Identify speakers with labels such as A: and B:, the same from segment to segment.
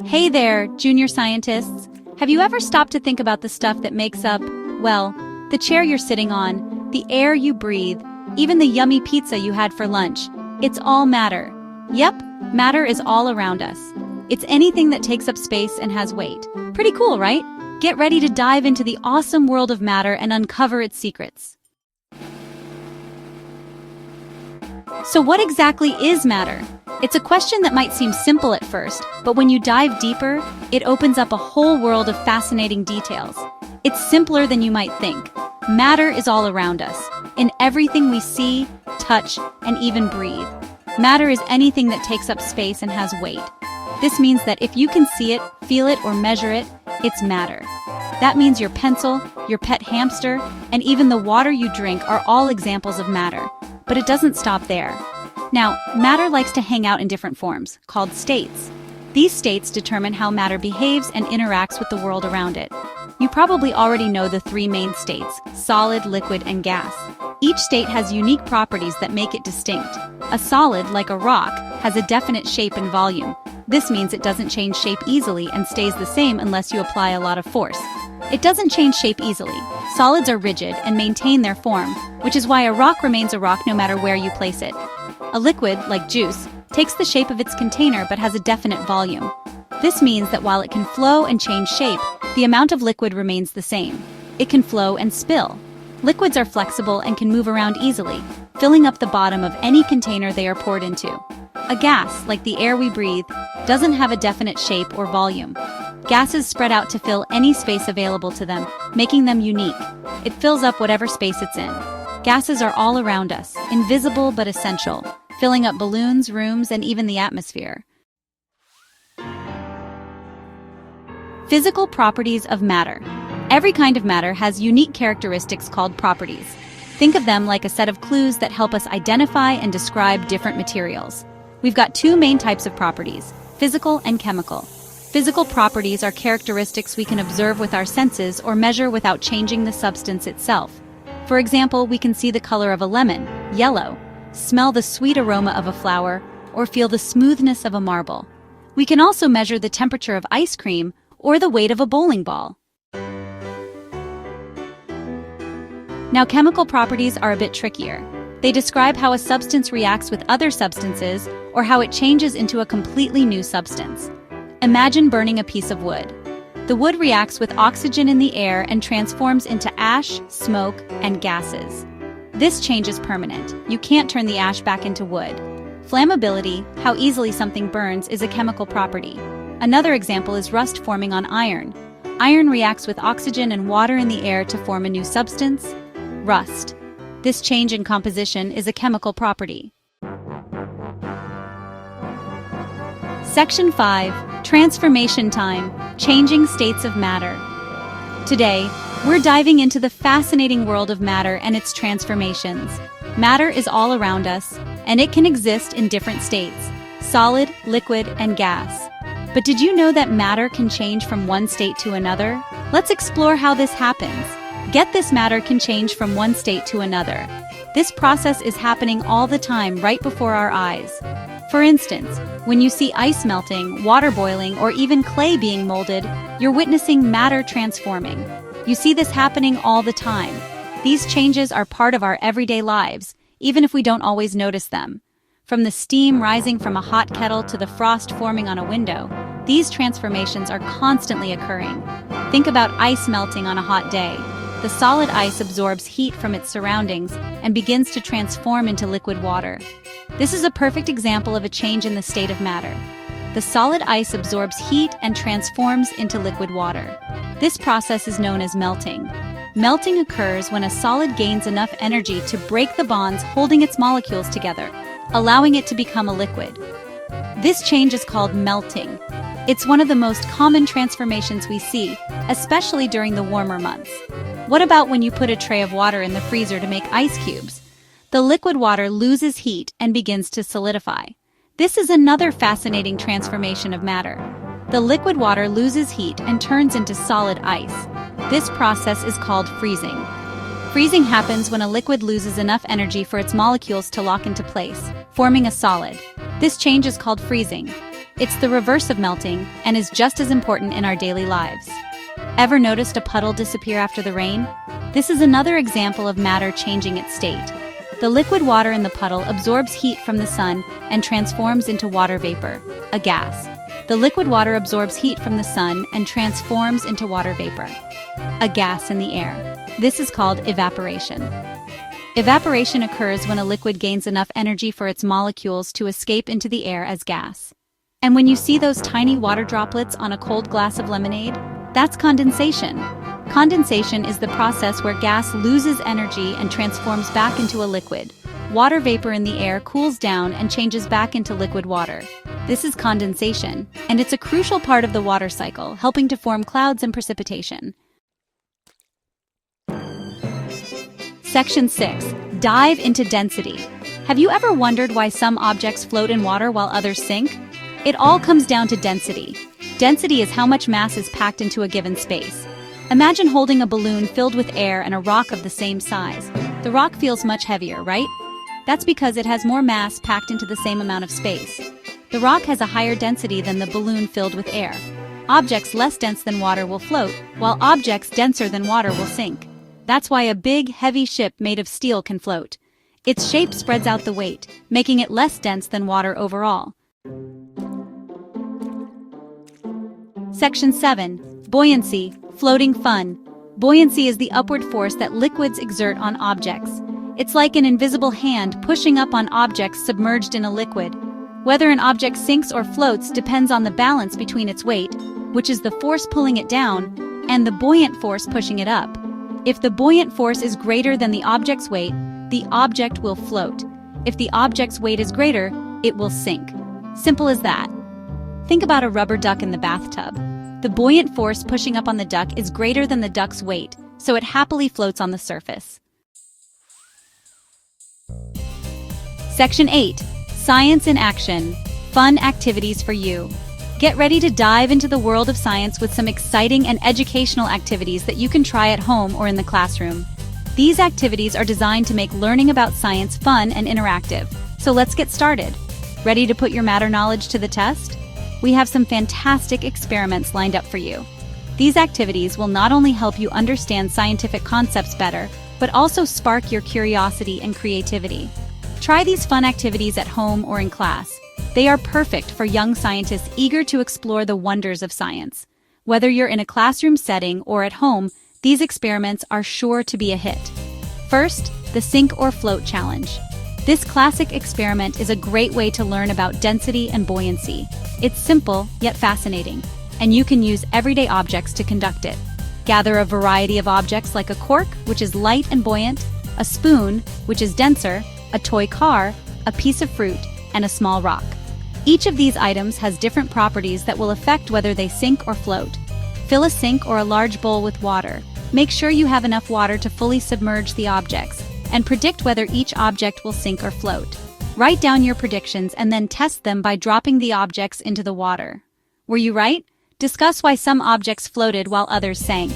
A: Hey there, junior scientists. Have you ever stopped to think about the stuff that makes up, well, the chair you're sitting on, the air you breathe, even the yummy pizza you had for lunch? It's all matter. Yep, matter is all around us. It's anything that takes up space and has weight. Pretty cool, right? Get ready to dive into the awesome world of matter and uncover its secrets. So what exactly is matter? It's a question that might seem simple at first, but when you dive deeper, it opens up a whole world of fascinating details. It's simpler than you might think. Matter is all around us, in everything we see, touch, and even breathe. Matter is anything that takes up space and has weight. This means that if you can see it, feel it, or measure it, it's matter. That means your pencil, your pet hamster, and even the water you drink are all examples of matter. But it doesn't stop there. Now, matter likes to hang out in different forms, called states. These states determine how matter behaves and interacts with the world around it. You probably already know the three main states: solid, liquid, and gas. Each state has unique properties that make it distinct. A solid, like a rock, has a definite shape and volume. This means it doesn't change shape easily and stays the same unless you apply a lot of force. It doesn't change shape easily. Solids are rigid and maintain their form, which is why a rock remains a rock no matter where you place it. A liquid, like juice, takes the shape of its container but has a definite volume. This means that while it can flow and change shape, the amount of liquid remains the same. It can flow and spill. Liquids are flexible and can move around easily, filling up the bottom of any container they are poured into. A gas, like the air we breathe, doesn't have a definite shape or volume. Gases spread out to fill any space available to them, making them unique. It fills up whatever space it's in. Gases are all around us, invisible but essential, filling up balloons, rooms, and even the atmosphere. Physical properties of matter. Every kind of matter has unique characteristics called properties. Think of them like a set of clues that help us identify and describe different materials. We've got two main types of properties: physical and chemical. Physical properties are characteristics we can observe with our senses or measure without changing the substance itself. For example, we can see the color of a lemon, yellow, smell the sweet aroma of a flower, or feel the smoothness of a marble. We can also measure the temperature of ice cream or the weight of a bowling ball. Now, chemical properties are a bit trickier. They describe how a substance reacts with other substances or how it changes into a completely new substance. Imagine burning a piece of wood. The wood reacts with oxygen in the air and transforms into ash, smoke, and gases. This change is permanent. You can't turn the ash back into wood. Flammability, how easily something burns, is a chemical property. Another example is rust forming on iron. Iron reacts with oxygen and water in the air to form a new substance: rust. This change in composition is a chemical property. Section 5. Transformation time. Changing states of matter. Today, we're diving into the fascinating world of matter and its transformations. Matter is all around us, and it can exist in different states: solid, liquid, and gas. But did you know that matter can change from one state to another? Let's explore how this happens. Get this: matter can change from one state to another. This process is happening all the time right before our eyes. For instance, when you see ice melting, water boiling, or even clay being molded, you're witnessing matter transforming. You see this happening all the time. These changes are part of our everyday lives, even if we don't always notice them. From the steam rising from a hot kettle to the frost forming on a window, these transformations are constantly occurring. Think about ice melting on a hot day. The solid ice absorbs heat from its surroundings and begins to transform into liquid water. This is a perfect example of a change in the state of matter. The solid ice absorbs heat and transforms into liquid water. This process is known as melting. Melting occurs when a solid gains enough energy to break the bonds holding its molecules together, allowing it to become a liquid. This change is called melting. It's one of the most common transformations we see, especially during the warmer months. What about when you put a tray of water in the freezer to make ice cubes? The liquid water loses heat and begins to solidify. This is another fascinating transformation of matter. The liquid water loses heat and turns into solid ice. This process is called freezing. Freezing happens when a liquid loses enough energy for its molecules to lock into place, forming a solid. This change is called freezing. It's the reverse of melting and is just as important in our daily lives. Ever noticed a puddle disappear after the rain? This is another example of matter changing its state. The liquid water in the puddle absorbs heat from the sun and transforms into water vapor, a gas. The liquid water absorbs heat from the sun and transforms into water vapor, a gas in the air. This is called evaporation. Evaporation occurs when a liquid gains enough energy for its molecules to escape into the air as gas. And when you see those tiny water droplets on a cold glass of lemonade, that's condensation. Condensation is the process where gas loses energy and transforms back into a liquid. Water vapor in the air cools down and changes back into liquid water. This is condensation, and it's a crucial part of the water cycle, helping to form clouds and precipitation. Section 6. Dive into density. Have you ever wondered why some objects float in water while others sink? It all comes down to density. Density is how much mass is packed into a given space. Imagine holding a balloon filled with air and a rock of the same size. The rock feels much heavier, right? That's because it has more mass packed into the same amount of space. The rock has a higher density than the balloon filled with air. Objects less dense than water will float, while objects denser than water will sink. That's why a big, heavy ship made of steel can float. Its shape spreads out the weight, making it less dense than water overall. Section 7. Buoyancy, floating fun. Buoyancy is the upward force that liquids exert on objects. It's like an invisible hand pushing up on objects submerged in a liquid. Whether an object sinks or floats depends on the balance between its weight, which is the force pulling it down, and the buoyant force pushing it up. If the buoyant force is greater than the object's weight, the object will float. If the object's weight is greater, it will sink. Simple as that. Think about a rubber duck in the bathtub. The buoyant force pushing up on the duck is greater than the duck's weight, so it happily floats on the surface. Section 8. Science in action. Fun activities for you. Get ready to dive into the world of science with some exciting and educational activities that you can try at home or in the classroom. These activities are designed to make learning about science fun and interactive. So let's get started. Ready to put your matter knowledge to the test? We have some fantastic experiments lined up for you. These activities will not only help you understand scientific concepts better, but also spark your curiosity and creativity. Try these fun activities at home or in class. They are perfect for young scientists eager to explore the wonders of science. Whether you're in a classroom setting or at home, these experiments are sure to be a hit. First, the Sink or Float Challenge. This classic experiment is a great way to learn about density and buoyancy. It's simple, yet fascinating, and you can use everyday objects to conduct it. Gather a variety of objects like a cork, which is light and buoyant, a spoon, which is denser, a toy car, a piece of fruit, and a small rock. Each of these items has different properties that will affect whether they sink or float. Fill a sink or a large bowl with water. Make sure you have enough water to fully submerge the objects, and predict whether each object will sink or float. Write down your predictions and then test them by dropping the objects into the water. Were you right? Discuss why some objects floated while others sank.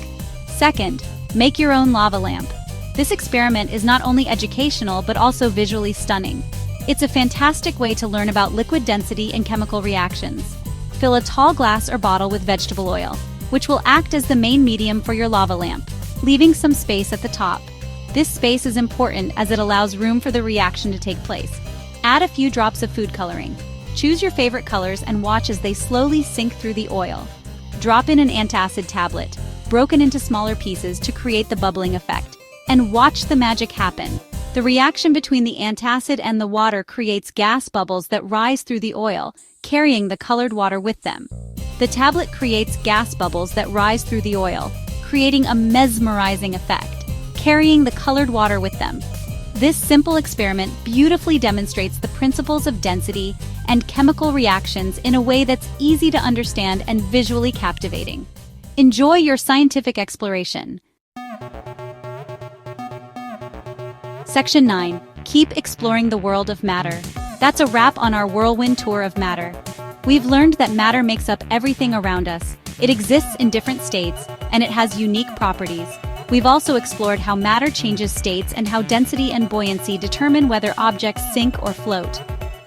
A: Second, make your own lava lamp. This experiment is not only educational but also visually stunning. It's a fantastic way to learn about liquid density and chemical reactions. Fill a tall glass or bottle with vegetable oil, which will act as the main medium for your lava lamp, leaving some space at the top. This space is important as it allows room for the reaction to take place. Add a few drops of food coloring. Choose your favorite colors and watch as they slowly sink through the oil. Drop in an antacid tablet, broken into smaller pieces to create the bubbling effect. And watch the magic happen. The reaction between the antacid and the water creates gas bubbles that rise through the oil, carrying the colored water with them. The tablet creates gas bubbles that rise through the oil, creating a mesmerizing effect, carrying the colored water with them. This simple experiment beautifully demonstrates the principles of density and chemical reactions in a way that's easy to understand and visually captivating. Enjoy your scientific exploration. Section 9. Keep exploring the world of matter. That's a wrap on our whirlwind tour of matter. We've learned that matter makes up everything around us. It exists in different states, and it has unique properties. We've also explored how matter changes states and how density and buoyancy determine whether objects sink or float.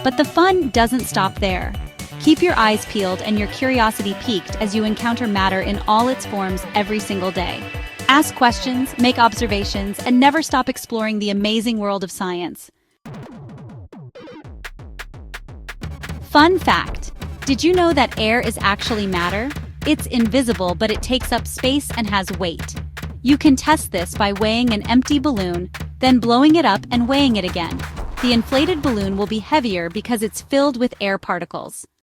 A: But the fun doesn't stop there. Keep your eyes peeled and your curiosity piqued as you encounter matter in all its forms every single day. Ask questions, make observations, and never stop exploring the amazing world of science. Fun fact: did you know that air is actually matter? It's invisible, but it takes up space and has weight. You can test this by weighing an empty balloon, then blowing it up and weighing it again. The inflated balloon will be heavier because it's filled with air particles.